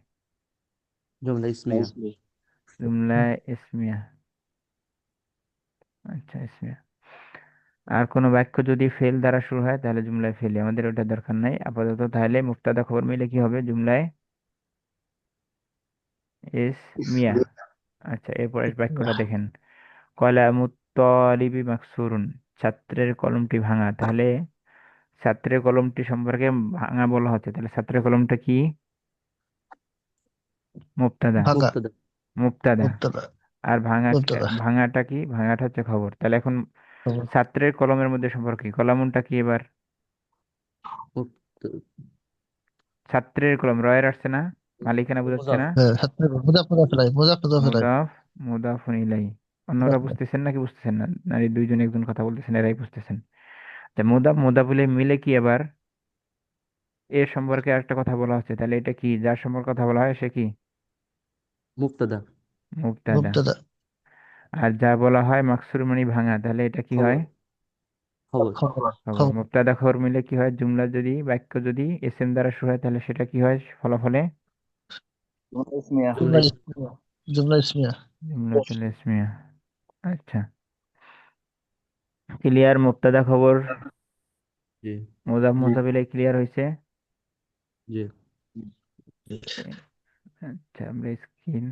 জুমলা ইসমিয়া। জুমলা ইসমিয়া। আচ্ছা, ইসমিয়া। আর কোনো বাক্য যদি ফেল দ্বারা শুরু হয়, তাহলে জুমলায় ফেলি, আমাদের ওটা দরকার নাই আপাতত। তাহলে মুক্তাদা খবর মিলে কি হবে? জুমলায় ইসমিয়া। আচ্ছা, এরপর বাক্যটা দেখেন। কলামুত তলিবি মাকসুরুন, ছাত্রের কলমটি ভাঙা। তাহলে ছাত্রের কলমটি সম্পর্কে ভাঙা বলা হচ্ছে, তাহলে ছাত্রের কলমটা কি? মুবতাদা। ভাঙা। মুবতাদা। মুবতাদা। মুবতাদা। আর মুবতাদা। ভাঙাটা কি? ভাঙাটা হচ্ছে খবর। তাহলে এখন খবর। ছাত্রের কলমের মধ্যে সম্পর্ক কি? কলামুনটা কি এবার? মুবতাদা। ছাত্রের কলম, রয়ের আসছে না, মালিকানা বোঝাচ্ছে মুজাফ। না? হ্যাঁ, ছাত্র মুজাফ মুজাফ ইলাইহি, মুজাফ মুজাফ ইলাইহি। মুদাফ, মুদাফুন ইলাই। অন্যরা বুঝতেছেন নাকি বুঝতেছেন না? নারী দুইজন একজন কথা বলতেছেন, এরাই বুঝতেছেন। তা মুদাফুলে মিলে কি এবার? এর সম্পর্কে আরেকটা কথা বলা হচ্ছে, তাহলে এটা কি? যার সম্পর্কে কথা বলা হয় সে কি? মুবতাদা। মুবতাদা। মুবতাদা। আর যা বলা হয় মাকসুর মানে ভাঙা, তাহলে এটা কি খবর। হয়? খবর। খবর। খবর। খবর। মুবতাদা খবর মিলে কি হয়? জুমলা যদি, বাক্য যদি এস এম দ্বারা শুরু হয়, তাহলে সেটা কি হয় ফলাফলে? জুমলা ইসমিয়া। জুমলা জুমলা ইসমিয়া। জুমলা ইসমিয়া। জুমলাতুল ইসমিয়া। আচ্ছা, ক্লিয়ার, মুক্তাদা খবর জি মোজাম মোজাবিলে ক্লিয়ার হয়েছে। জি আচ্ছা, আমরা স্ক্রিন